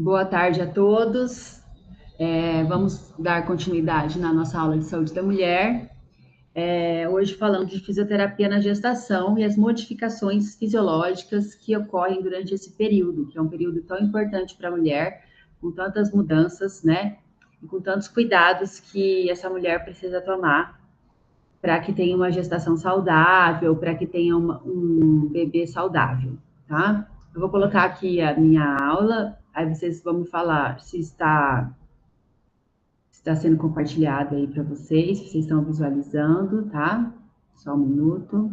Boa tarde a todos. Vamos dar continuidade na nossa aula de saúde da mulher. Hoje falando de fisioterapia na gestação e as modificações fisiológicas que ocorrem durante esse período, que é um período tão importante para a mulher, com tantas mudanças, né? E com tantos cuidados que essa mulher precisa tomar para que tenha uma gestação saudável, para que tenha um bebê saudável, tá? Eu vou colocar aqui a minha aula, aí vocês vão me falar se está sendo compartilhado aí para vocês, se vocês estão visualizando, tá? Só um minuto.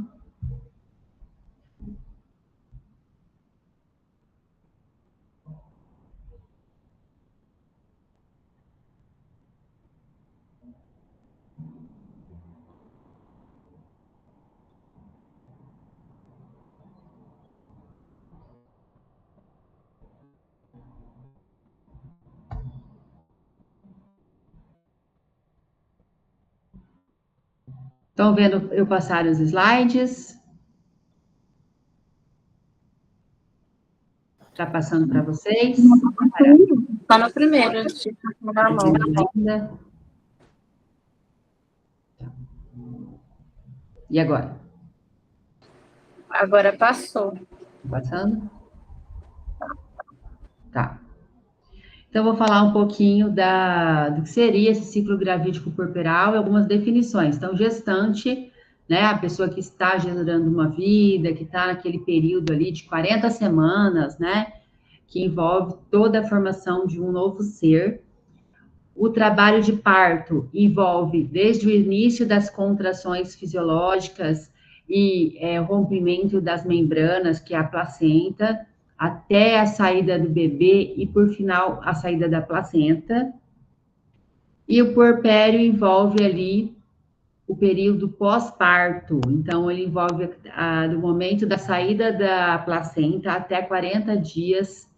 Estão vendo eu passar os slides? Está passando para vocês? Está no primeiro, na mão. E agora? Agora passou. Passando? Tá. Então, eu vou falar um pouquinho do que seria esse ciclo gravídico puerperal e algumas definições. Então, gestante, né, a pessoa que está gerando uma vida, que está naquele período ali de 40 semanas, né, que envolve toda a formação de um novo ser. O trabalho de parto envolve desde o início das contrações fisiológicas e o rompimento das membranas, que é a placenta, até a saída do bebê e, por final, a saída da placenta. E o puerpério envolve ali o período pós-parto. Então, ele envolve do momento da saída da placenta até 40 dias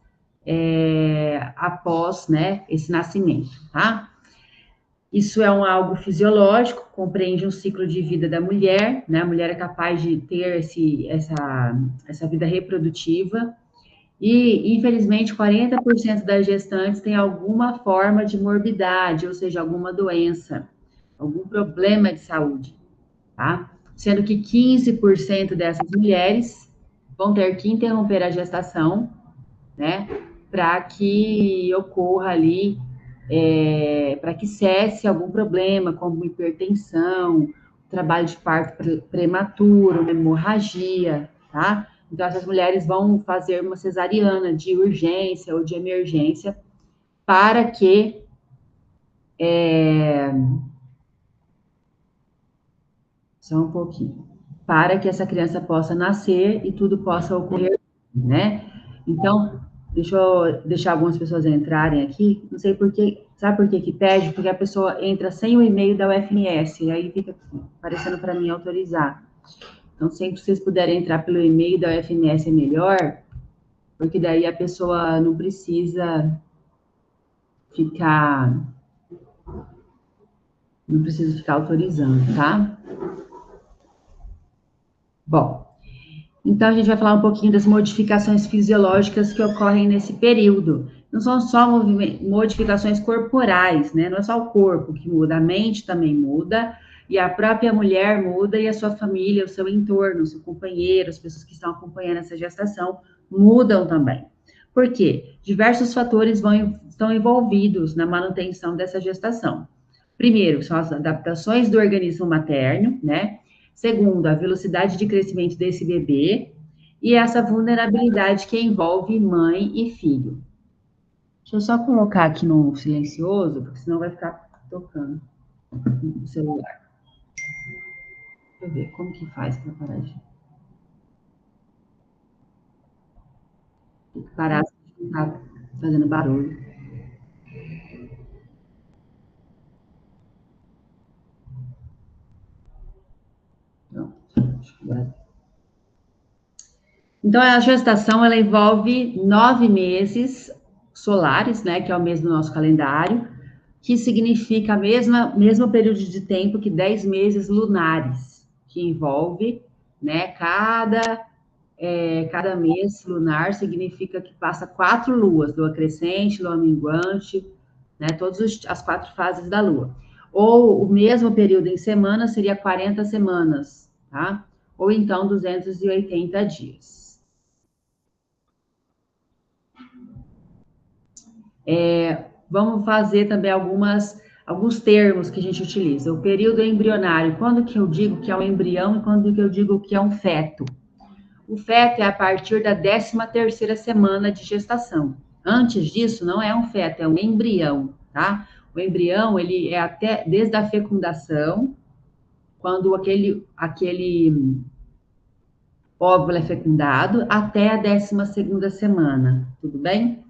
após, né, esse nascimento, tá? Isso é algo fisiológico, compreende um ciclo de vida da mulher, né? A mulher é capaz de ter essa vida reprodutiva. E, infelizmente, 40% das gestantes têm alguma forma de morbidade, ou seja, alguma doença, algum problema de saúde, tá? Sendo que 15% dessas mulheres vão ter que interromper a gestação, né? Para que ocorra ali, para que cesse algum problema, como hipertensão, trabalho de parto prematuro, uma hemorragia, tá? Então, essas mulheres vão fazer uma cesariana de urgência ou de emergência para que só um pouquinho, para que essa criança possa nascer e tudo possa ocorrer, né? Então, deixa eu deixar algumas pessoas entrarem aqui, não sei por que, sabe por que pede? Porque a pessoa entra sem o e-mail da UFMS, e aí fica aparecendo para mim autorizar. Então, sempre que vocês puderem entrar pelo e-mail da UFMS é melhor, porque daí a pessoa não precisa ficar autorizando, tá? Bom, então a gente vai falar um pouquinho das modificações fisiológicas que ocorrem nesse período. Não são só modificações corporais, né? Não é só o corpo que muda, a mente também muda, e a própria mulher muda, e a sua família, o seu entorno, o seu companheiro, as pessoas que estão acompanhando essa gestação mudam também. Por quê? Diversos fatores estão envolvidos na manutenção dessa gestação. Primeiro, são as adaptações do organismo materno, né? Segundo, a velocidade de crescimento desse bebê e essa vulnerabilidade que envolve mãe e filho. Deixa eu só colocar aqui no silencioso, porque senão vai ficar tocando no celular. Deixa eu ver como que faz para parar de... Tem que parar se ficar fazendo barulho. Então, a gestação, ela envolve 9 meses solares, né, que é o mês do nosso calendário, que significa mesmo período de tempo que 10 meses lunares, que envolve, né, cada cada mês lunar significa que passa 4 luas, lua crescente, lua minguante, né? Todas as 4 fases da lua. Ou o mesmo período em semana seria 40 semanas, tá? Ou então 280 dias. Vamos fazer também alguns termos que a gente utiliza. O período embrionário, quando que eu digo que é um embrião e quando que eu digo que é um feto? O feto é a partir da 13ª semana de gestação. Antes disso, não é um feto, é um embrião, tá? O embrião, ele é até desde a fecundação, quando aquele óvulo é fecundado, até a 12ª semana, tudo bem?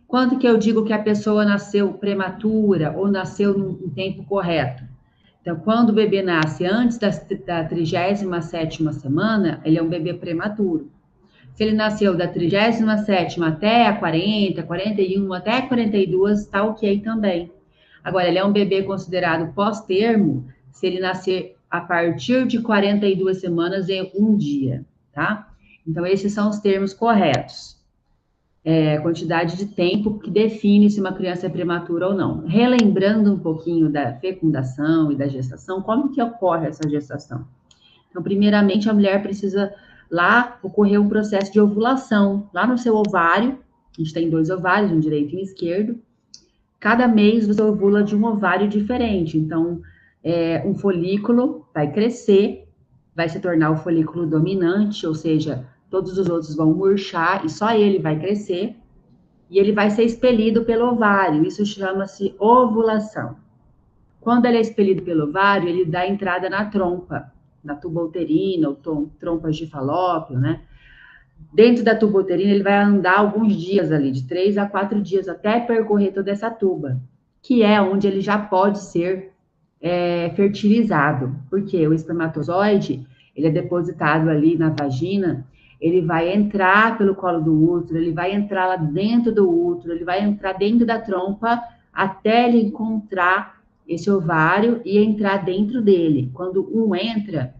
Quando que eu digo que a pessoa nasceu prematura ou nasceu no tempo correto? Então, quando o bebê nasce antes da 37ª semana, ele é um bebê prematuro. Se ele nasceu da 37ª até a 40, 41, até a 42, tá ok também. Agora, ele é um bebê considerado pós-termo se ele nascer a partir de 42 semanas e 1 dia, tá? Então, esses são os termos corretos. Quantidade de tempo que define se uma criança é prematura ou não. Relembrando um pouquinho da fecundação e da gestação, como que ocorre essa gestação? Então, primeiramente, a mulher precisa lá ocorrer um processo de ovulação, lá no seu ovário, a gente tem 2 ovários, um direito e um esquerdo. Cada mês você ovula de um ovário diferente. Então, um folículo vai crescer, vai se tornar o folículo dominante, ou seja, todos os outros vão murchar e só ele vai crescer. E ele vai ser expelido pelo ovário. Isso chama-se ovulação. Quando ele é expelido pelo ovário, ele dá entrada na trompa, na tuba uterina, ou trompas de falópio, né? Dentro da tuba uterina, ele vai andar alguns dias ali, de 3 a 4 dias, até percorrer toda essa tuba, que é onde ele já pode ser fertilizado, porque o espermatozoide, ele é depositado ali na vagina, ele vai entrar pelo colo do útero, ele vai entrar lá dentro do útero, ele vai entrar dentro da trompa, até ele encontrar esse ovário e entrar dentro dele. Quando um entra,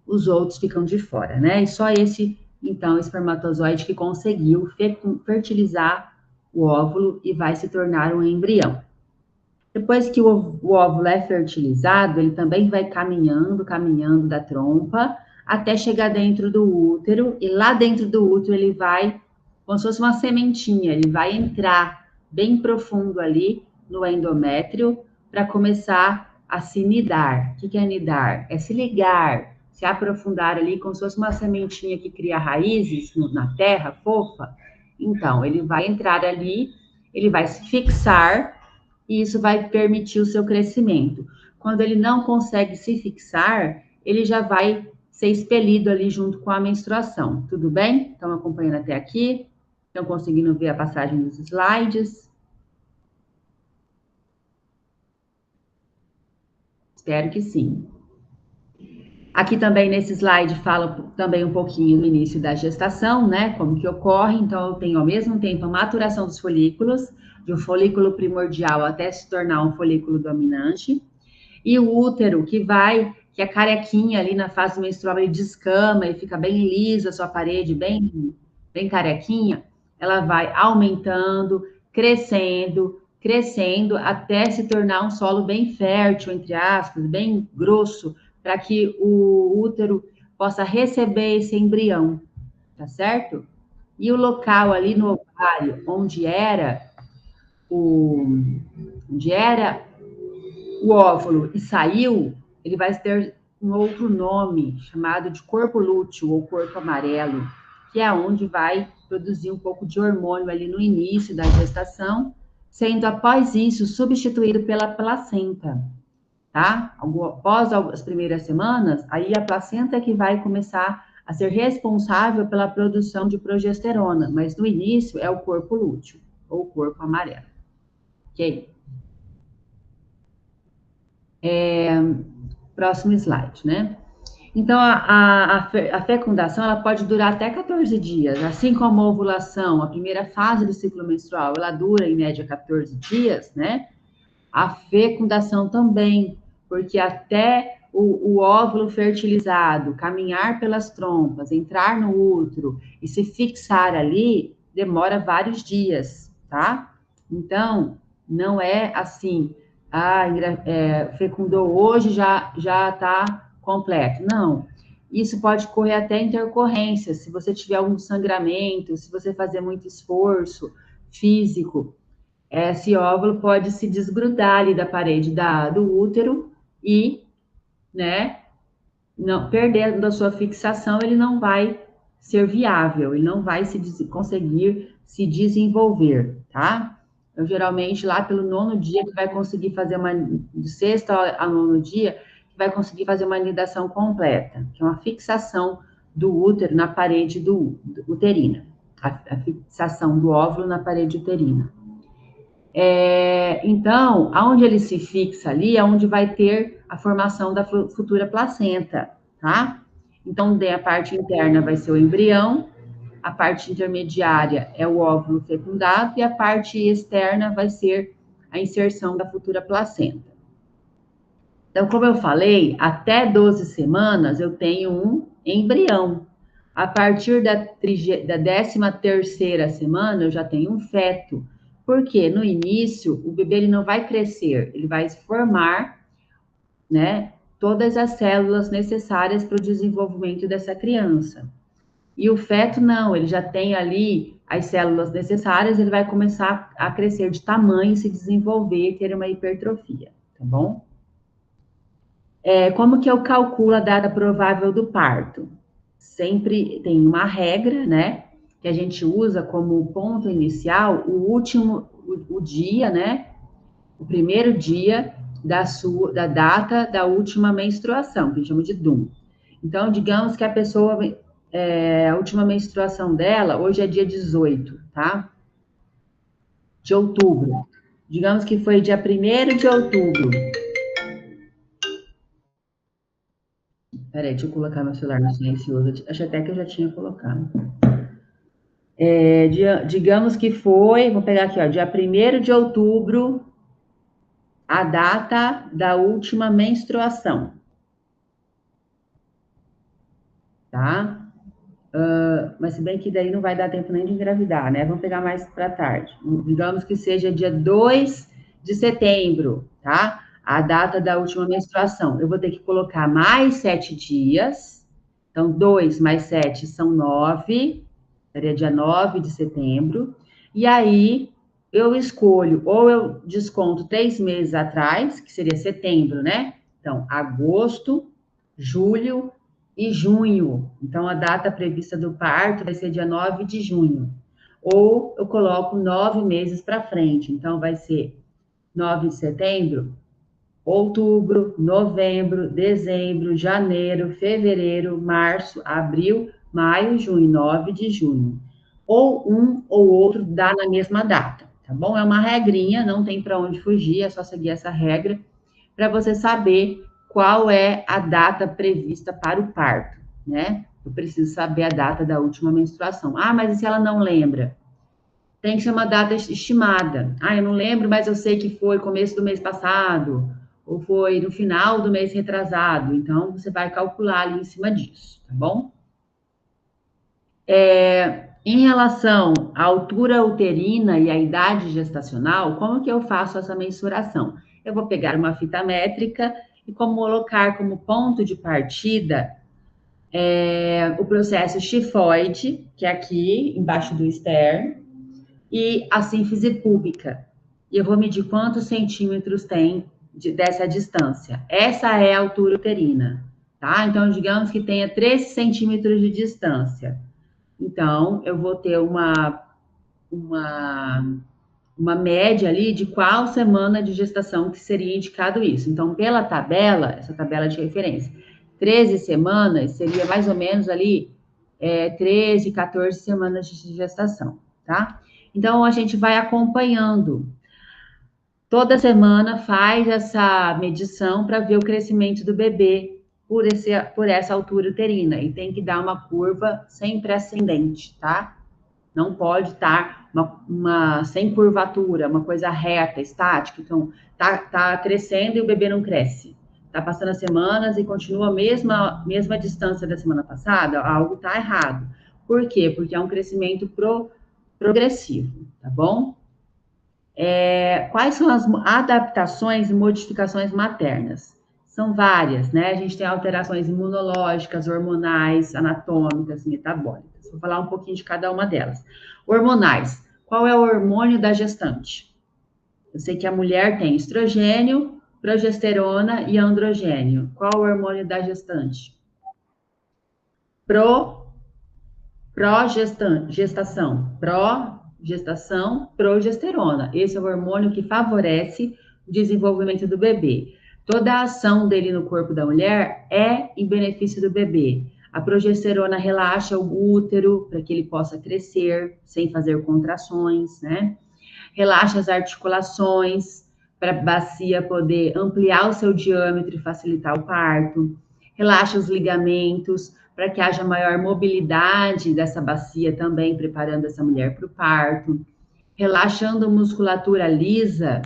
os outros ficam de fora, né? E só esse, então, espermatozoide que conseguiu fertilizar o óvulo e vai se tornar um embrião. Depois que o óvulo é fertilizado, ele também vai caminhando da trompa, até chegar dentro do útero, e lá dentro do útero ele vai, como se fosse uma sementinha, ele vai entrar bem profundo ali no endométrio, para começar a se nidar. O que é nidar? É se ligar, se aprofundar ali, como se fosse uma sementinha que cria raízes na terra, fofa. Então, ele vai entrar ali, ele vai se fixar, e isso vai permitir o seu crescimento. Quando ele não consegue se fixar, ele já vai ser expelido ali junto com a menstruação. Tudo bem? Estão acompanhando até aqui? Estão conseguindo ver a passagem dos slides? Espero que sim. Aqui também nesse slide fala também um pouquinho do início da gestação, né? Como que ocorre. Então, eu tenho ao mesmo tempo a maturação dos folículos, de um folículo primordial até se tornar um folículo dominante, e o útero, que a carequinha ali na fase menstrual, ele descama e fica bem lisa a sua parede, bem carequinha, ela vai aumentando, crescendo, até se tornar um solo bem fértil, entre aspas, bem grosso, para que o útero possa receber esse embrião, tá certo? E o local ali no ovário, onde era o óvulo e saiu, ele vai ter um outro nome, chamado de corpo lúteo ou corpo amarelo, que é onde vai produzir um pouco de hormônio ali no início da gestação, sendo após isso substituído pela placenta, tá? Após as primeiras semanas, aí a placenta é que vai começar a ser responsável pela produção de progesterona, mas no início é o corpo lúteo ou corpo amarelo, ok? Próximo slide, né? Então, a fecundação, ela pode durar até 14 dias, assim como a ovulação, a primeira fase do ciclo menstrual, ela dura, em média, 14 dias, né? A fecundação também, porque até o óvulo fertilizado, caminhar pelas trompas, entrar no útero e se fixar ali, demora vários dias, tá? Então, não é assim, fecundou hoje, já está completo. Não. Isso pode correr até intercorrência, se você tiver algum sangramento, se você fazer muito esforço físico, esse óvulo pode se desgrudar ali da parede do útero e, né, não, perdendo a sua fixação, ele não vai ser viável, ele não vai conseguir se desenvolver, tá? Então, geralmente, lá pelo 9º dia, que vai conseguir fazer de 6º a 9º dia, que vai conseguir fazer uma anidação completa, que é uma fixação do útero na parede uterina, a fixação do óvulo na parede uterina. Então, aonde ele se fixa ali, é onde vai ter a formação da futura placenta, tá? Então, a parte interna vai ser o embrião, a parte intermediária é o óvulo fecundado e a parte externa vai ser a inserção da futura placenta. Então, como eu falei, até 12 semanas eu tenho um embrião. A partir da 13ª semana eu já tenho um feto. Porque no início o bebê ele não vai crescer, ele vai formar, né, todas as células necessárias para o desenvolvimento dessa criança. E o feto não, ele já tem ali as células necessárias, ele vai começar a crescer de tamanho, se desenvolver, ter uma hipertrofia, tá bom? Como que eu calculo a data provável do parto? Sempre tem uma regra, né, que a gente usa como ponto inicial o dia, né, o primeiro dia da data da última menstruação, que a gente chama de DUM. Então, digamos que a pessoa, a última menstruação dela, hoje é dia 18, tá? De outubro. Digamos que foi dia 1º de outubro. Peraí, deixa eu colocar meu celular no silencioso. Acho até que eu já tinha colocado. Digamos que foi, vou pegar aqui, ó, dia 1º de outubro, a data da última menstruação. Tá? Mas se bem que daí não vai dar tempo nem de engravidar, né? Vamos pegar mais para tarde. Digamos que seja dia 2 de setembro, tá? A data da última menstruação. Eu vou ter que colocar mais 7 dias. Então, 2 mais 7 são 9. Seria dia 9 de setembro. E aí, eu escolho, ou eu desconto 3 meses atrás, que seria setembro, né? Então, agosto, julho e junho. Então, a data prevista do parto vai ser dia 9 de junho. Ou eu coloco 9 meses para frente. Então, vai ser 9 de setembro, outubro, novembro, dezembro, janeiro, fevereiro, março, abril, maio, junho, 9 de junho. Ou um ou outro dá na mesma data, tá bom? É uma regrinha, não tem para onde fugir, é só seguir essa regra para você saber qual é a data prevista para o parto, né? Eu preciso saber a data da última menstruação. Ah, mas e se ela não lembra? Tem que ser uma data estimada. Ah, eu não lembro, mas eu sei que foi começo do mês passado, ou foi no final do mês retrasado. Então, você vai calcular ali em cima disso, tá bom? Em relação à altura uterina e à idade gestacional, como que eu faço essa mensuração? Eu vou pegar uma fita métrica e colocar como ponto de partida o processo tifoide, que é aqui embaixo do externo, e a sínfise púbica. E eu vou medir quantos centímetros tem dessa distância. Essa é a altura uterina, tá? Então, digamos que tenha 13 centímetros de distância. Então, eu vou ter uma média ali de qual semana de gestação que seria indicado isso. Então, pela tabela, essa tabela de referência, 13 semanas seria mais ou menos ali 13, 14 semanas de gestação, tá? Então, a gente vai acompanhando. Toda semana faz essa medição para ver o crescimento do bebê por essa altura uterina. E tem que dar uma curva sempre ascendente, tá? Não pode estar sem curvatura, uma coisa reta, estática. Então, tá crescendo e o bebê não cresce. Está passando as semanas e continua a mesma distância da semana passada, algo está errado. Por quê? Porque é um crescimento progressivo, tá bom? Quais são as adaptações e modificações maternas? São várias, né? A gente tem alterações imunológicas, hormonais, anatômicas, metabólicas. Vou falar um pouquinho de cada uma delas. Hormonais. Qual é o hormônio da gestante? Eu sei que a mulher tem estrogênio, progesterona e androgênio. Qual o hormônio da gestante? Progestação, progesterona. Esse é o hormônio que favorece o desenvolvimento do bebê. Toda a ação dele no corpo da mulher é em benefício do bebê. A progesterona relaxa o útero para que ele possa crescer sem fazer contrações, né? Relaxa as articulações para a bacia poder ampliar o seu diâmetro e facilitar o parto. Relaxa os ligamentos para que haja maior mobilidade dessa bacia também, preparando essa mulher para o parto. Relaxando a musculatura lisa,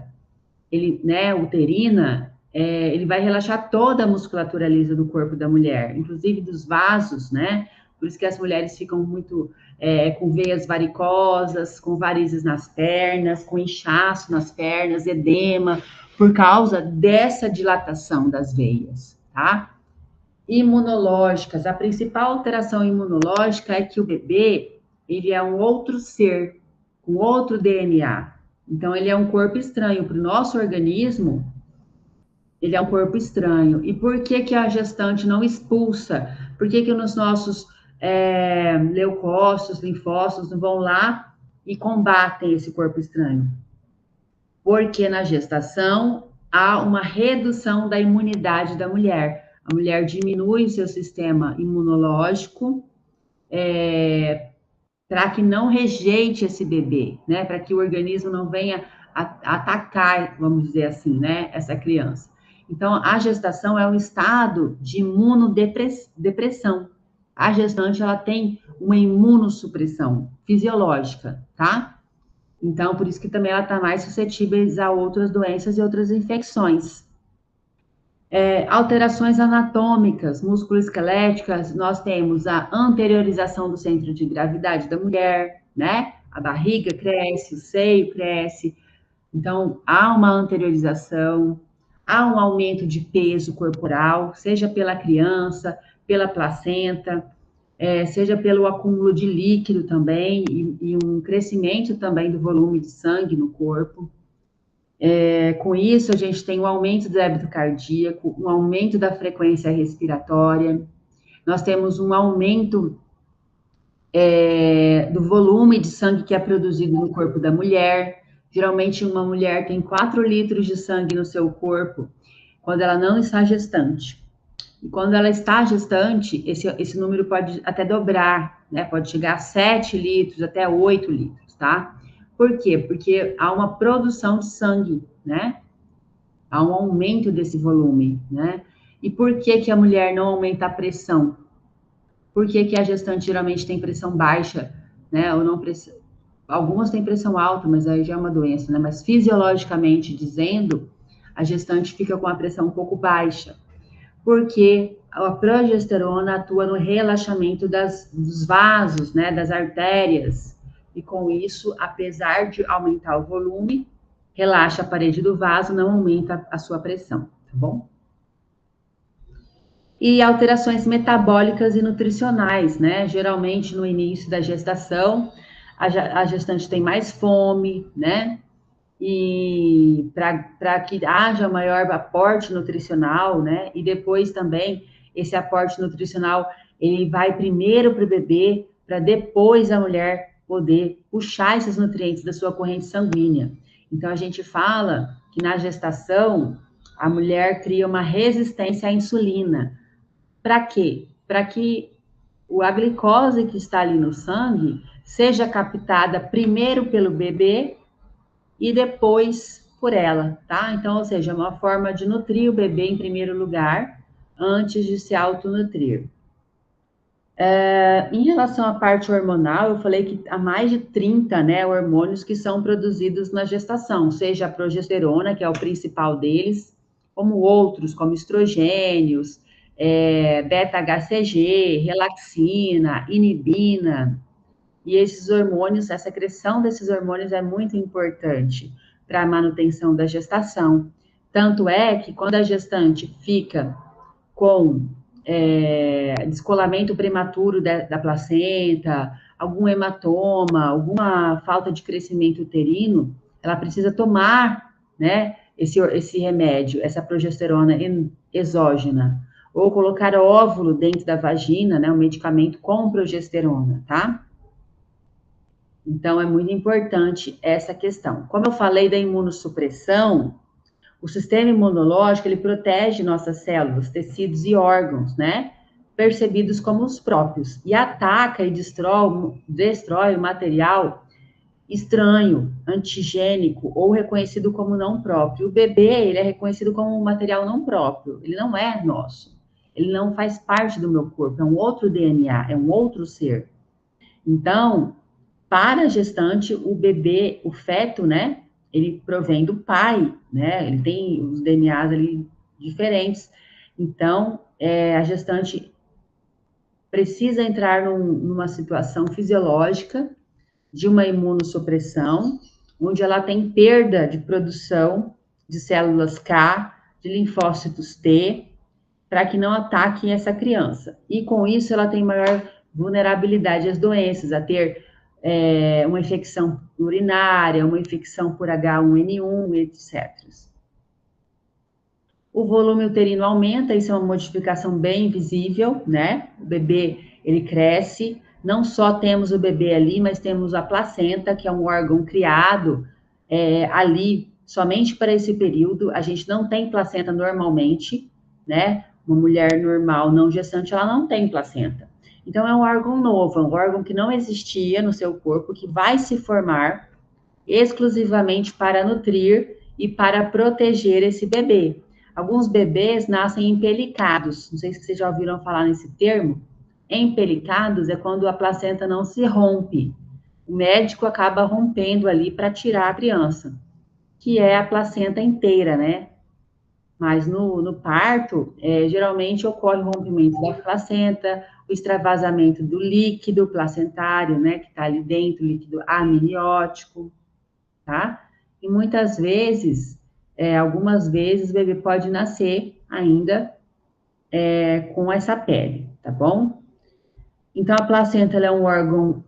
uterina, ele vai relaxar toda a musculatura lisa do corpo da mulher, inclusive dos vasos, né? Por isso que as mulheres ficam muito com veias varicosas, com varizes nas pernas, com inchaço nas pernas, edema, por causa dessa dilatação das veias, tá? Imunológicas. A principal alteração imunológica é que o bebê, ele é um outro ser, com outro DNA. Então, ele é um corpo estranho para o nosso organismo, ele é um corpo estranho. E por que a gestante não expulsa? Por que nos nossos leucócitos, linfócitos não vão lá e combatem esse corpo estranho? Porque na gestação há uma redução da imunidade da mulher. A mulher diminui o seu sistema imunológico para que não rejeite esse bebê, né? Para que o organismo não venha atacar, vamos dizer assim, né? Essa criança. Então, a gestação é um estado de imunodepressão. A gestante, ela tem uma imunossupressão fisiológica, tá? Então, por isso que também ela está mais suscetível a outras doenças e outras infecções. Alterações anatômicas, musculoesqueléticas, nós temos a anteriorização do centro de gravidade da mulher, né? A barriga cresce, o seio cresce. Então, há uma anteriorização, há um aumento de peso corporal, seja pela criança, pela placenta, seja pelo acúmulo de líquido também, e um crescimento também do volume de sangue no corpo. Com isso, a gente tem um aumento do débito cardíaco, um aumento da frequência respiratória, nós temos um aumento do volume de sangue que é produzido no corpo da mulher. Geralmente, uma mulher tem 4 litros de sangue no seu corpo quando ela não está gestante. E quando ela está gestante, esse número pode até dobrar, né? Pode chegar a 7 litros, até 8 litros, tá? Por quê? Porque há uma produção de sangue, né? Há um aumento desse volume, né? E por que a mulher não aumenta a pressão? Por que a gestante geralmente tem pressão baixa, né? Ou não pressão... Algumas têm pressão alta, mas aí já é uma doença, né? Mas fisiologicamente dizendo, a gestante fica com a pressão um pouco baixa. Porque a progesterona atua no relaxamento dos vasos, né? Das artérias. E com isso, apesar de aumentar o volume, relaxa a parede do vaso, não aumenta a sua pressão, tá bom? E alterações metabólicas e nutricionais, né? Geralmente no início da gestação, a gestante tem mais fome, né? E para que haja maior aporte nutricional, né? E depois também esse aporte nutricional ele vai primeiro para o bebê, para depois a mulher poder puxar esses nutrientes da sua corrente sanguínea. Então a gente fala que na gestação a mulher cria uma resistência à insulina. Para quê? Para que a glicose que está ali no sangue seja captada primeiro pelo bebê e depois por ela, tá? Então, ou seja, uma forma de nutrir o bebê em primeiro lugar, antes de se autonutrir. Em relação à parte hormonal, eu falei que há mais de 30, né, hormônios que são produzidos na gestação, seja a progesterona, que é o principal deles, como outros, como estrogênios, beta-HCG, relaxina, inibina, e esses hormônios, a secreção desses hormônios é muito importante para a manutenção da gestação. Tanto é que quando a gestante fica com descolamento prematuro da placenta, algum hematoma, alguma falta de crescimento uterino, ela precisa tomar, né, esse remédio, essa progesterona exógena, ou colocar óvulo dentro da vagina, né, um medicamento com progesterona, tá? Então, é muito importante essa questão. Como eu falei da imunossupressão, o sistema imunológico, ele protege nossas células, tecidos e órgãos, né? Percebidos como os próprios. E ataca e destrói o material estranho, antigênico ou reconhecido como não próprio. O bebê, ele é reconhecido como um material não próprio. Ele não é nosso. Ele não faz parte do meu corpo. É um outro DNA, é um outro ser. Então, para a gestante, o bebê, o feto, né? Ele provém do pai, né? Ele tem os DNAs ali diferentes. Então, a gestante precisa entrar numa situação fisiológica de uma imunossupressão, onde ela tem perda de produção de células K, de linfócitos T, para que não ataquem essa criança. E com isso, ela tem maior vulnerabilidade às doenças, a ter uma infecção urinária, uma infecção por H1N1, etc. O volume uterino aumenta, isso é uma modificação bem visível, né? O bebê, ele cresce, não só temos o bebê ali, mas temos a placenta, que é um órgão criado ali somente para esse período. A gente não tem placenta normalmente, né? Uma mulher normal, não gestante, ela não tem placenta. Então, é um órgão novo, é um órgão que não existia no seu corpo, que vai se formar exclusivamente para nutrir e para proteger esse bebê. Alguns bebês nascem empelicados, não sei se vocês já ouviram falar nesse termo. Empelicados é quando a placenta não se rompe. O médico acaba rompendo ali para tirar a criança, que é a placenta inteira, né? Mas no parto, geralmente ocorre o rompimento da placenta, o extravasamento do líquido placentário, né, que está ali dentro, líquido amniótico, tá? E muitas vezes, algumas vezes, o bebê pode nascer ainda com essa pele, tá bom? Então, a placenta ela é um órgão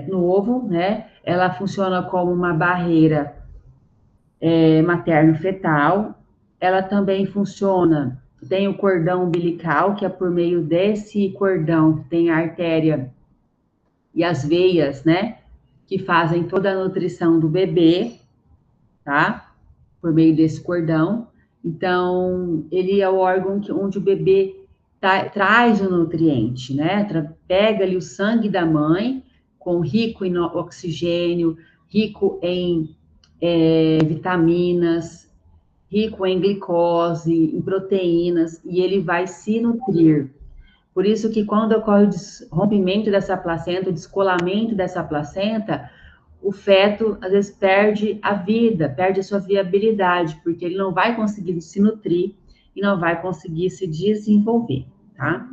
novo, né? Ela funciona como uma barreira materno-fetal. Ela também funciona, tem o cordão umbilical, que é por meio desse cordão que tem a artéria e as veias, né? Que fazem toda a nutrição do bebê, tá? Por meio desse cordão. Então, ele é o órgão onde o bebê traz o nutriente, né? Pega ali o sangue da mãe, rico em oxigênio, rico em vitaminas, rico em glicose, em proteínas, e ele vai se nutrir. Por isso que quando ocorre o rompimento dessa placenta, o descolamento dessa placenta, o feto, às vezes, perde a vida, perde a sua viabilidade, porque ele não vai conseguir se nutrir e não vai conseguir se desenvolver, tá?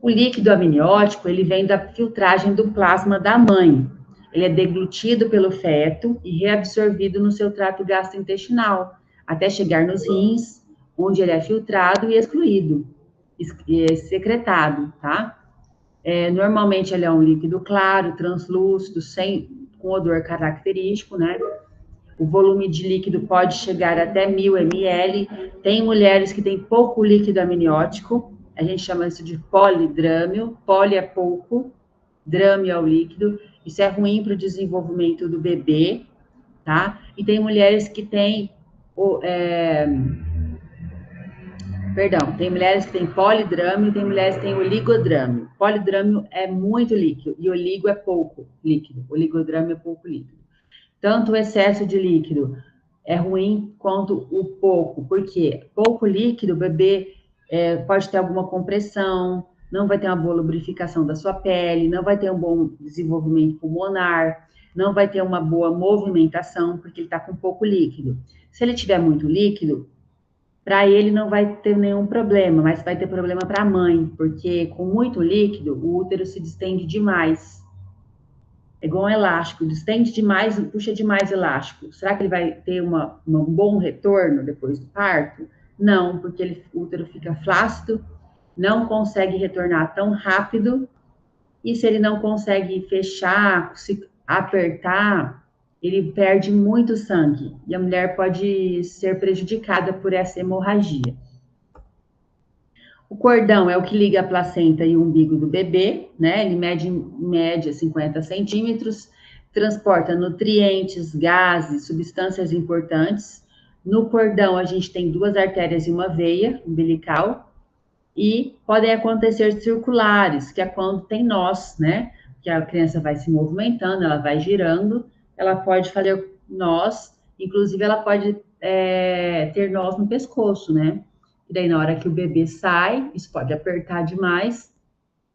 O líquido amniótico, ele vem da filtragem do plasma da mãe. Ele é deglutido pelo feto e reabsorvido no seu trato gastrointestinal, até chegar nos rins, onde ele é filtrado e excluído, secretado, tá? Normalmente ele é um líquido claro, translúcido, com odor característico, né? O volume de líquido pode chegar até 1000 ml. Tem mulheres que têm pouco líquido amniótico, a gente chama isso de polidrâmio. Poli é pouco, drâmio é o líquido. Isso é ruim para o desenvolvimento do bebê, tá? E tem mulheres que têm tem mulheres que têm polidrâmio e tem mulheres que têm oligodrâmio. Polidrâmio é muito líquido e oligo é pouco líquido. Oligodrâmio é pouco líquido. Tanto o excesso de líquido é ruim quanto o pouco. Por quê? Pouco líquido, o bebê pode ter alguma compressão, não vai ter uma boa lubrificação da sua pele, não vai ter um bom desenvolvimento pulmonar, não vai ter uma boa movimentação, porque ele está com pouco líquido. Se ele tiver muito líquido, para ele não vai ter nenhum problema, mas vai ter problema para a mãe, porque com muito líquido, o útero se distende demais. É igual um elástico, distende demais, puxa demais elástico. Será que ele vai ter um bom retorno depois do parto? Não, porque o útero fica flácido, não consegue retornar tão rápido, e se ele não consegue fechar, se apertar, ele perde muito sangue, e a mulher pode ser prejudicada por essa hemorragia. O cordão é o que liga a placenta e o umbigo do bebê, né? Ele mede em média 50 centímetros, transporta nutrientes, gases, substâncias importantes. No cordão, a gente tem 2 artérias e uma veia umbilical, e podem acontecer circulares, que é quando tem nós, né? Que a criança vai se movimentando, ela vai girando, ela pode fazer nós, inclusive ela pode ter nós no pescoço, né? E daí, na hora que o bebê sai, isso pode apertar demais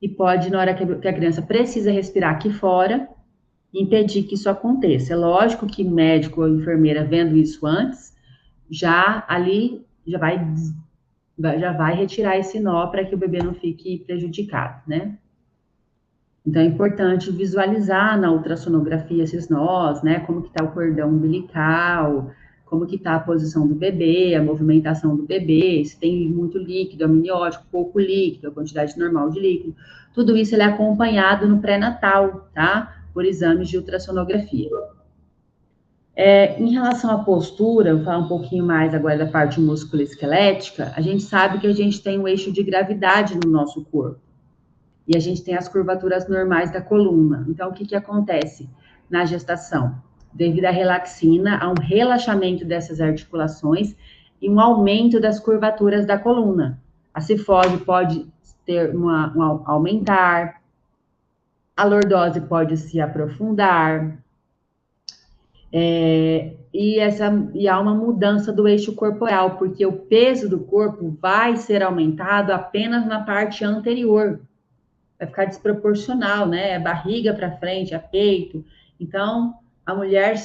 e pode, na hora que a criança precisa respirar aqui fora, impedir que isso aconteça. É lógico que médico ou enfermeira vendo isso antes, já ali já vai retirar esse nó para que o bebê não fique prejudicado, né? Então é importante visualizar na ultrassonografia esses nós, né? Como que está o cordão umbilical, como que está a posição do bebê, a movimentação do bebê, se tem muito líquido, amniótico, pouco líquido, a quantidade normal de líquido. Tudo isso ele é acompanhado no pré-natal, tá? Por exames de ultrassonografia. Em relação à postura, eu vou falar um pouquinho mais agora da parte musculoesquelética. A gente sabe que a gente tem um eixo de gravidade no nosso corpo. E a gente tem as curvaturas normais da coluna. Então, o que acontece na gestação? Devido à relaxina, há um relaxamento dessas articulações e um aumento das curvaturas da coluna. A cifose pode ter um aumentar, a lordose pode se aprofundar, e há uma mudança do eixo corporal, porque o peso do corpo vai ser aumentado apenas na parte anterior. Vai ficar desproporcional, né? É barriga para frente, é peito. Então, a mulher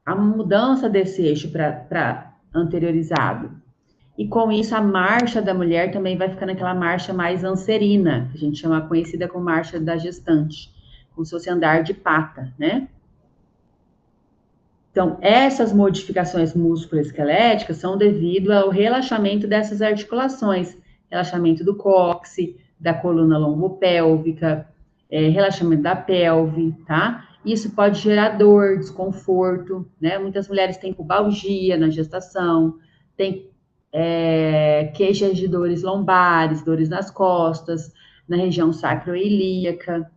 há uma mudança desse eixo para anteriorizado. E com isso, a marcha da mulher também vai ficando aquela marcha mais anserina, que a gente chama conhecida como marcha da gestante, como se fosse andar de pata, né? Então, essas modificações musculoesqueléticas são devido ao relaxamento dessas articulações, relaxamento do cóccix, da coluna lombopélvica, relaxamento da pelve, tá? Isso pode gerar dor, desconforto, né? Muitas mulheres têm pubalgia na gestação, têm queixas de dores lombares, dores nas costas, na região sacroiliaca.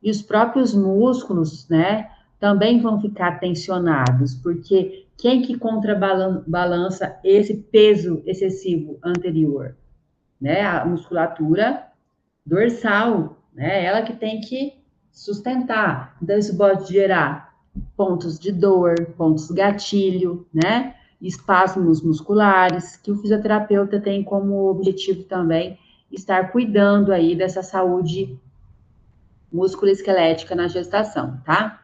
E os próprios músculos, né, também vão ficar tensionados, porque quem que contrabalança esse peso excessivo anterior? Né? A musculatura dorsal, né? Ela que tem que sustentar. Então, isso pode gerar pontos de dor, pontos gatilho, né? Espasmos musculares, que o fisioterapeuta tem como objetivo também estar cuidando aí dessa saúde musculoesquelética na gestação, tá?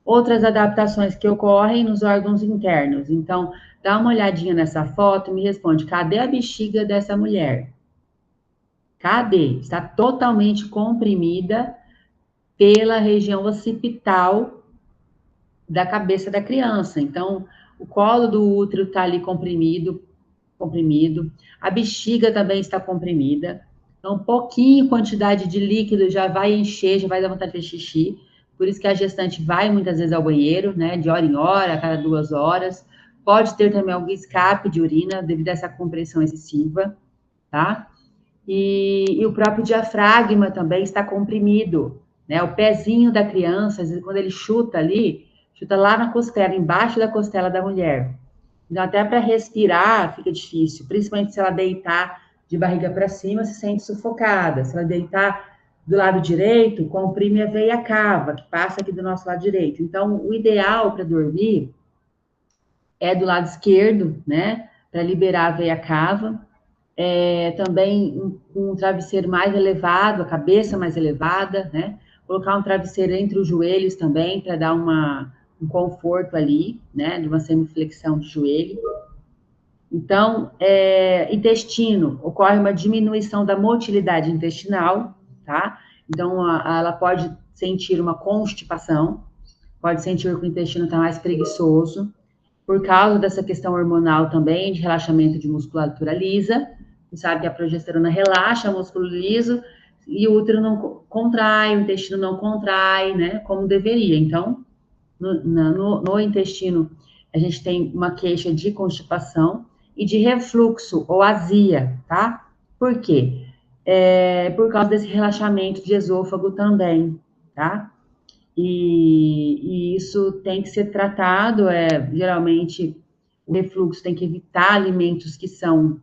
Outras adaptações que ocorrem nos órgãos internos. Então, dá uma olhadinha nessa foto e me responde, cadê a bexiga dessa mulher? Cadê? Está totalmente comprimida pela região occipital da cabeça da criança. Então, o colo do útero está ali comprimido. A bexiga também está comprimida. Então, pouquinho quantidade de líquido já vai encher, já vai dar vontade de fazer xixi. Por isso que a gestante vai muitas vezes ao banheiro, né? De hora em hora, a cada 2 horas. Pode ter também algum escape de urina devido a essa compressão excessiva, tá? E o próprio diafragma também está comprimido, né? O pezinho da criança, às vezes, quando ele chuta ali, chuta lá na costela, embaixo da costela da mulher. Então, até para respirar fica difícil, principalmente se ela deitar de barriga para cima, se sente sufocada. Se ela deitar do lado direito, comprime a veia cava, que passa aqui do nosso lado direito. Então, o ideal para dormir é do lado esquerdo, né? Para liberar a veia cava. Também um travesseiro mais elevado, a cabeça mais elevada, né? Colocar um travesseiro entre os joelhos também, para dar um conforto ali, né? De uma semiflexão de joelho. Então, intestino, ocorre uma diminuição da motilidade intestinal, tá? Então, ela pode sentir uma constipação, pode sentir que o intestino está mais preguiçoso, por causa dessa questão hormonal também, de relaxamento de musculatura lisa. Você sabe que a progesterona relaxa o músculo liso e o útero não contrai, o intestino não contrai, né? Como deveria. Então, no intestino, a gente tem uma queixa de constipação e de refluxo ou azia, tá? Por quê? Por causa desse relaxamento de esôfago também, tá? E isso tem que ser tratado, geralmente o refluxo tem que evitar alimentos que são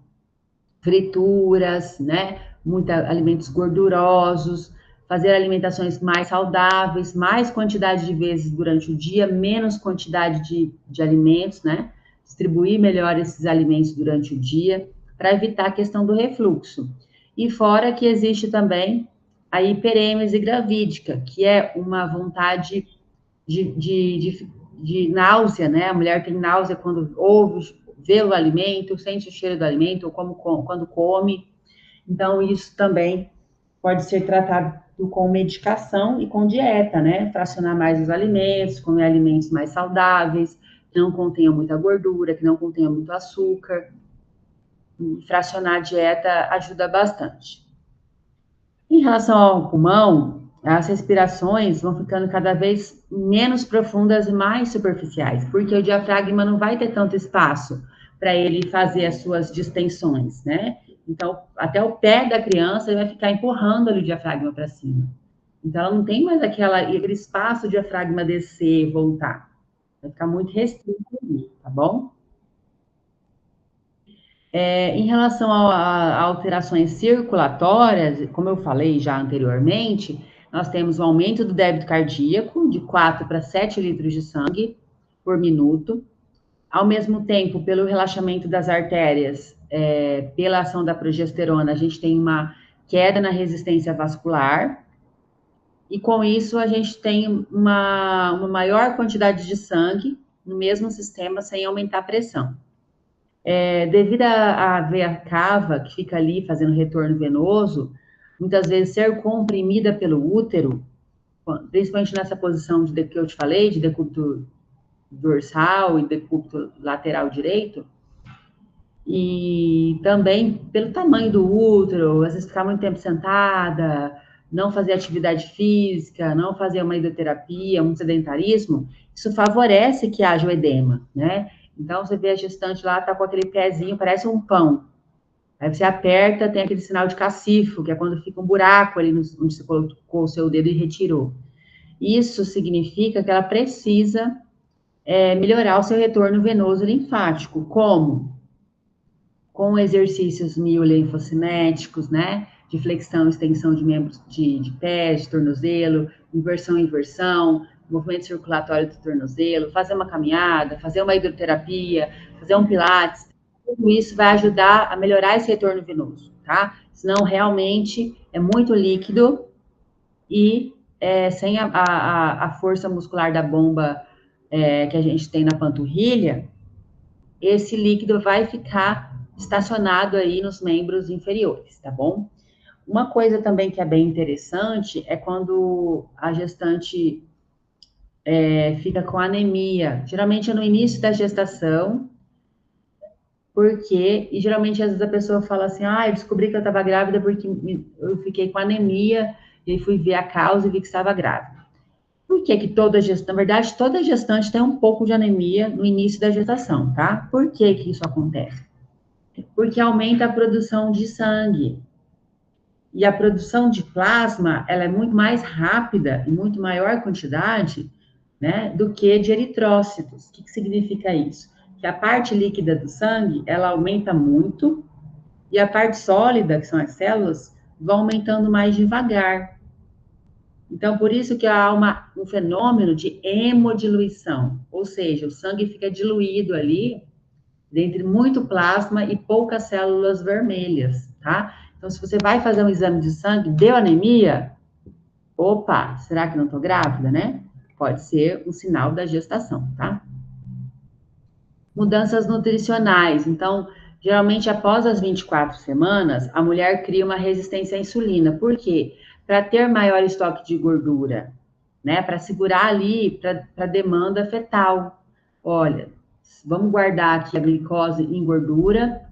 frituras, né? Muitos alimentos gordurosos, fazer alimentações mais saudáveis, mais quantidade de vezes durante o dia, menos quantidade de alimentos, né? Distribuir melhor esses alimentos durante o dia, para evitar a questão do refluxo. E fora que existe também a hiperêmese gravídica, que é uma vontade de náusea, né? A mulher tem náusea quando ouve, vê o alimento, sente o cheiro do alimento, ou quando come. Então, isso também pode ser tratado com medicação e com dieta, né? Fracionar mais os alimentos, comer alimentos mais saudáveis, que não contenham muita gordura, que não contenham muito açúcar. E fracionar a dieta ajuda bastante. Em relação ao pulmão, as respirações vão ficando cada vez menos profundas e mais superficiais, porque o diafragma não vai ter tanto espaço para ele fazer as suas distensões, né? Então, até o pé da criança ele vai ficar empurrando ali o diafragma para cima. Então, ela não tem mais aquele espaço do diafragma descer e voltar. Vai ficar muito restrito ali, tá bom? Em relação a alterações circulatórias, como eu falei já anteriormente, nós temos um aumento do débito cardíaco de 4 para 7 litros de sangue por minuto. Ao mesmo tempo, pelo relaxamento das artérias, pela ação da progesterona, a gente tem uma queda na resistência vascular. E com isso, a gente tem uma maior quantidade de sangue no mesmo sistema, sem aumentar a pressão. Devido à veia cava, que fica ali fazendo retorno venoso, muitas vezes ser comprimida pelo útero, principalmente nessa posição que eu te falei, de decúbito dorsal e decúbito lateral direito, e também pelo tamanho do útero, às vezes ficar muito tempo sentada, não fazer atividade física, não fazer uma hidroterapia, um sedentarismo, isso favorece que haja o edema, né? Então, você vê a gestante lá, tá com aquele pezinho, parece um pão. Aí você aperta, tem aquele sinal de cacifo, que é quando fica um buraco ali onde você colocou o seu dedo e retirou. Isso significa que ela precisa melhorar o seu retorno venoso linfático. Como? Com exercícios miolinfocinéticos, né? De flexão e extensão de membros de pés, de tornozelo, inversão e inversão, movimento circulatório do tornozelo, fazer uma caminhada, fazer uma hidroterapia, fazer um pilates, tudo isso vai ajudar a melhorar esse retorno venoso, tá? Senão, realmente, é muito líquido e sem a força muscular da bomba que a gente tem na panturrilha, esse líquido vai ficar estacionado aí nos membros inferiores, tá bom? Uma coisa também que é bem interessante é quando a gestante fica com anemia. Geralmente é no início da gestação, e geralmente às vezes a pessoa fala assim, eu descobri que eu estava grávida porque eu fiquei com anemia, e aí fui ver a causa e vi que estava grávida. Por que toda gestante, na verdade, toda gestante tem um pouco de anemia no início da gestação, tá? Por que isso acontece? Porque aumenta a produção de sangue. E a produção de plasma, ela é muito mais rápida e muito maior quantidade, né, do que de eritrócitos. O que significa isso? Que a parte líquida do sangue, ela aumenta muito, e a parte sólida, que são as células, vão aumentando mais devagar. Então, por isso que há um fenômeno de hemodiluição, ou seja, o sangue fica diluído ali, dentre muito plasma e poucas células vermelhas, tá? Então, se você vai fazer um exame de sangue, deu anemia, opa, será que não estou grávida, né? Pode ser um sinal da gestação, tá? Mudanças nutricionais. Então, Geralmente, após as 24 semanas, a mulher cria uma resistência à insulina. Por quê? Para ter maior estoque de gordura, né? Para segurar ali, para a demanda fetal. Olha, vamos guardar aqui a glicose em gordura,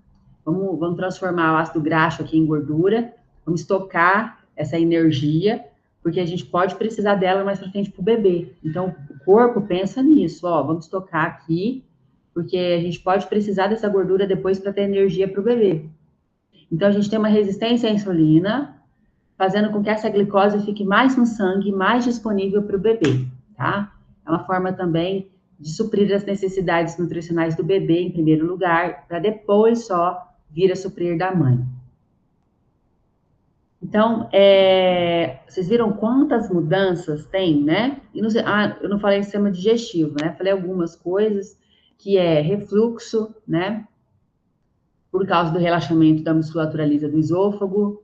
vamos transformar o ácido graxo aqui em gordura, vamos estocar essa energia, porque a gente pode precisar dela mais para frente para o bebê. Então, o corpo pensa nisso, ó, vamos estocar aqui, porque a gente pode precisar dessa gordura depois para ter energia para o bebê. Então, a gente tem uma resistência à insulina, fazendo com que essa glicose fique mais no sangue, mais disponível para o bebê, tá? É uma forma também de suprir as necessidades nutricionais do bebê, em primeiro lugar, para depois só vir a suprir da mãe. Então, vocês viram quantas mudanças tem, né? E eu não falei sistema digestivo, né? Falei algumas coisas, que é refluxo, né? Por causa do relaxamento da musculatura lisa do esôfago.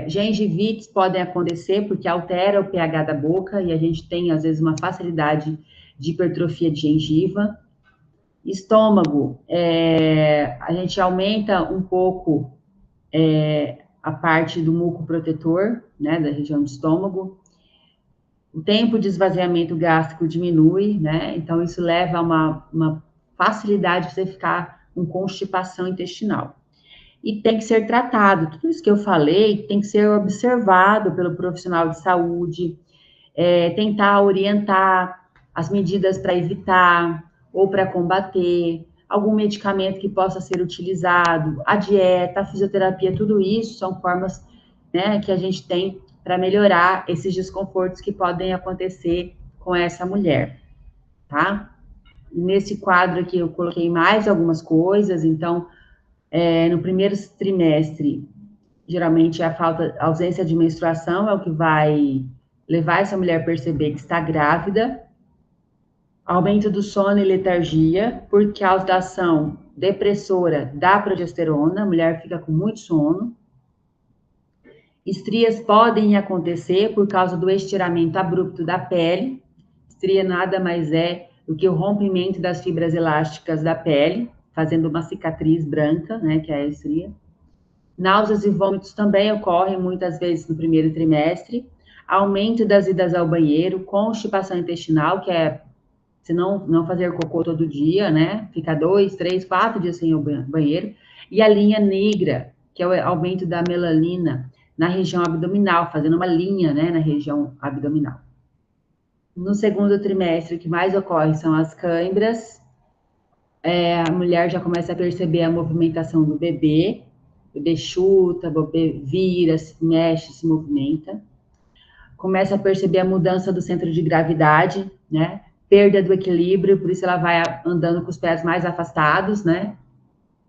Gengivites podem acontecer porque altera o pH da boca e a gente tem, às vezes, uma facilidade de hipertrofia de gengiva. Estômago, a gente aumenta um pouco a parte do muco protetor, né, da região do estômago. O tempo de esvaziamento gástrico diminui, né? Então, isso leva a uma facilidade de você ficar com constipação intestinal. E tem que ser tratado. Tudo isso que eu falei tem que ser observado pelo profissional de saúde, tentar orientar as medidas para evitar ou para combater, algum medicamento que possa ser utilizado, a dieta, a fisioterapia, tudo isso são formas, né, que a gente tem para melhorar esses desconfortos que podem acontecer com essa mulher, tá? Nesse quadro aqui eu coloquei mais algumas coisas, então, no primeiro trimestre, geralmente a ausência de menstruação é o que vai levar essa mulher a perceber que está grávida. Aumento do sono e letargia por causa da ação depressora da progesterona, a mulher fica com muito sono. Estrias podem acontecer por causa do estiramento abrupto da pele. Estria nada mais é do que o rompimento das fibras elásticas da pele, fazendo uma cicatriz branca, né, que é a estria. Náuseas e vômitos também ocorrem muitas vezes no primeiro trimestre. Aumento das idas ao banheiro, constipação intestinal, que é se não fazer cocô todo dia, né? Ficar 2, 3, 4 dias sem o banheiro. E a linha negra, que é o aumento da melanina na região abdominal, fazendo uma linha, né, na região abdominal. No segundo trimestre, o que mais ocorre são as câimbras. A mulher já começa a perceber a movimentação do bebê. O bebê chuta, o bebê vira, se mexe, se movimenta. Começa a perceber a mudança do centro de gravidade, né? Perda do equilíbrio, por isso ela vai andando com os pés mais afastados, né?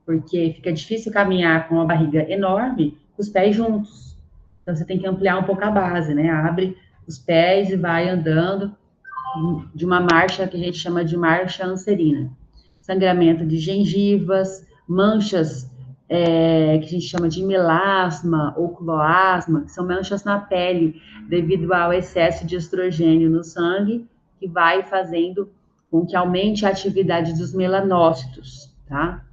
Porque fica difícil caminhar com uma barriga enorme, com os pés juntos. Então, você tem que ampliar um pouco a base, né? Abre os pés e vai andando de uma marcha que a gente chama de marcha anserina. Sangramento de gengivas, manchas que a gente chama de melasma ou cloasma, que são manchas na pele devido ao excesso de estrogênio no sangue, que vai fazendo com que aumente a atividade dos melanócitos, tá?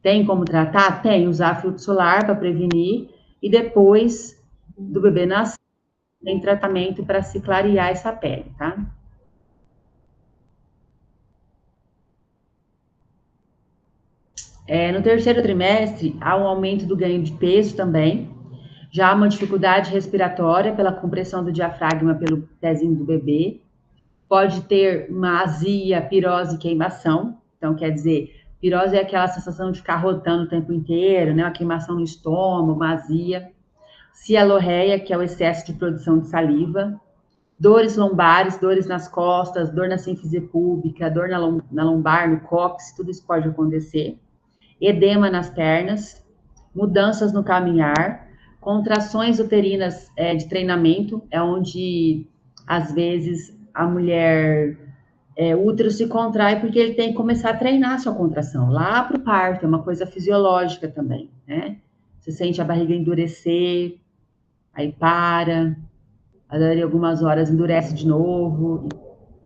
Tem como tratar? Tem, usar filtro solar para prevenir, e depois do bebê nascer, tem tratamento para se clarear essa pele, tá? No terceiro trimestre, há um aumento do ganho de peso também, já há uma dificuldade respiratória pela compressão do diafragma pelo pezinho do bebê, pode ter uma azia, pirose, queimação. Então, quer dizer, pirose é aquela sensação de ficar rotando o tempo inteiro, né? Uma queimação no estômago, uma azia. Cialorreia, que é o excesso de produção de saliva. Dores lombares, dores nas costas, dor na sínfise púbica, dor na lombar, no cóccix, tudo isso pode acontecer. Edema nas pernas, mudanças no caminhar, contrações uterinas de treinamento, é onde, às vezes, a mulher, o útero se contrai porque ele tem que começar a treinar a sua contração, lá para o parto, é uma coisa fisiológica também, né? Você sente a barriga endurecer, aí para, dali algumas horas endurece de novo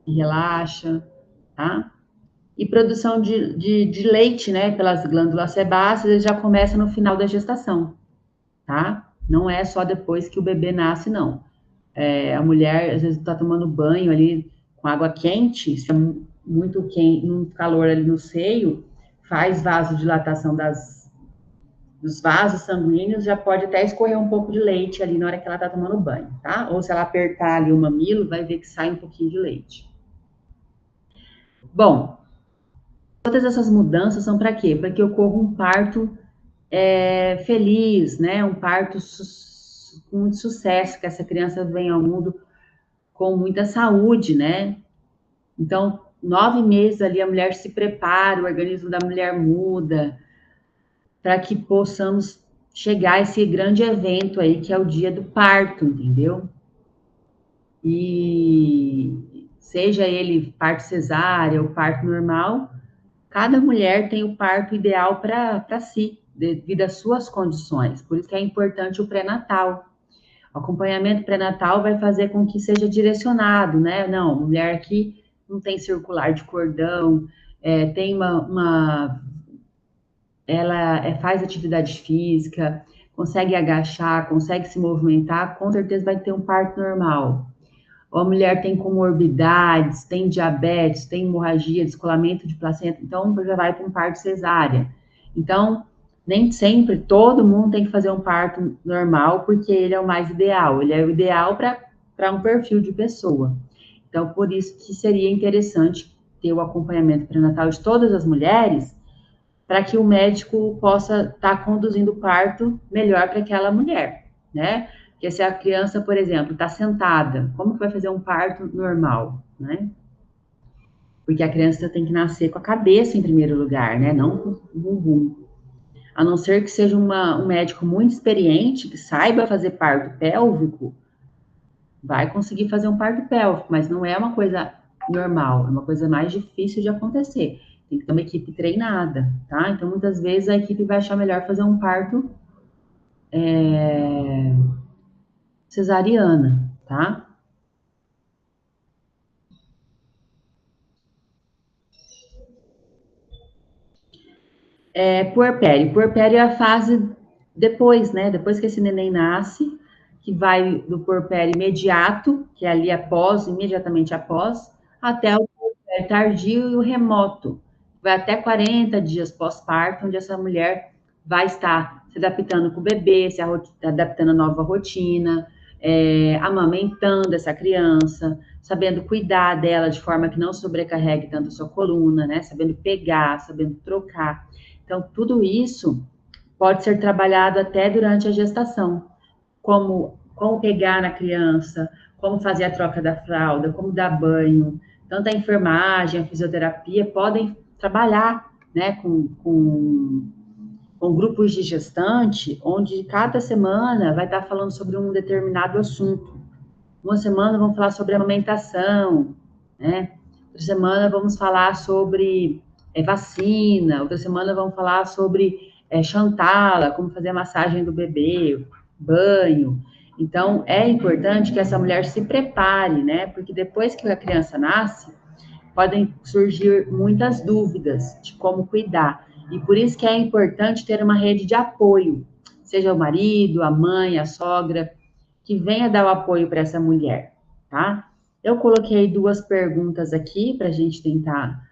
e relaxa, tá? E produção de leite, né, pelas glândulas sebáceas, ele já começa no final da gestação, tá? Não é só depois que o bebê nasce, não. A mulher, às vezes, está tomando banho ali com água quente, se é muito quente, muito calor ali no seio, faz vasodilatação dos vasos sanguíneos, já pode até escorrer um pouco de leite ali na hora que ela está tomando banho, tá? Ou se ela apertar ali o mamilo, vai ver que sai um pouquinho de leite. Bom, todas essas mudanças são para quê? Para que ocorra um parto feliz, né? Um parto com muito sucesso, que essa criança venha ao mundo com muita saúde, né? Então, 9 meses ali a mulher se prepara, o organismo da mulher muda, para que possamos chegar a esse grande evento aí, que é o dia do parto, entendeu? E seja ele parto cesárea ou parto normal, cada mulher tem o parto ideal para si, devido às suas condições. Por isso que é importante o pré-natal. O acompanhamento pré-natal vai fazer com que seja direcionado, né? Não, mulher aqui não tem circular de cordão, tem ela faz atividade física, consegue agachar, consegue se movimentar, com certeza vai ter um parto normal. Ou a mulher tem comorbidades, tem diabetes, tem hemorragia, descolamento de placenta, então já vai para um parto cesárea. Então, nem sempre todo mundo tem que fazer um parto normal, porque ele é o mais ideal. Ele é o ideal para um perfil de pessoa. Então, por isso que seria interessante ter o acompanhamento pré-natal de todas as mulheres, para que o médico possa estar conduzindo o parto melhor para aquela mulher, né? Porque se a criança, por exemplo, está sentada, como que vai fazer um parto normal, né? Porque a criança tem que nascer com a cabeça em primeiro lugar, né? Não com o bumbum. A não ser que seja um médico muito experiente, que saiba fazer parto pélvico, vai conseguir fazer um parto pélvico, mas não é uma coisa normal, é uma coisa mais difícil de acontecer. Tem que ter uma equipe treinada, tá? Então, muitas vezes a equipe vai achar melhor fazer um parto cesariana, tá? Puerpério. Puerpério é a fase depois, né? Depois que esse neném nasce, que vai do puerpério imediato, que é ali após, imediatamente após, até o puerpério tardio e o remoto. Vai até 40 dias pós-parto, onde essa mulher vai estar se adaptando com o bebê, se adaptando à nova rotina, amamentando essa criança, sabendo cuidar dela de forma que não sobrecarregue tanto a sua coluna, né? Sabendo pegar, sabendo trocar. Então, tudo isso pode ser trabalhado até durante a gestação, como pegar na criança, como fazer a troca da fralda, como dar banho. Tanto a enfermagem, a fisioterapia podem trabalhar, né, com grupos de gestante, onde cada semana vai estar falando sobre um determinado assunto. Uma semana vamos falar sobre amamentação, né? Outra semana vamos falar sobre vacina, outra semana vamos falar sobre Chantala, como fazer a massagem do bebê, banho. Então, é importante que essa mulher se prepare, né? Porque depois que a criança nasce, podem surgir muitas dúvidas de como cuidar. E por isso que é importante ter uma rede de apoio, seja o marido, a mãe, a sogra, que venha dar o apoio para essa mulher, tá? Eu coloquei 2 perguntas aqui para a gente tentar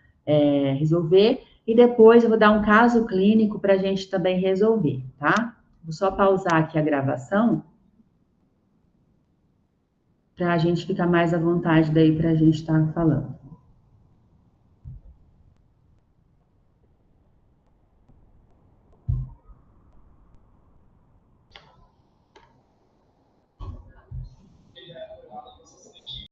resolver, e depois eu vou dar um caso clínico para a gente também resolver, tá? Vou só pausar aqui a gravação, para a gente ficar mais à vontade daí para a gente estar falando.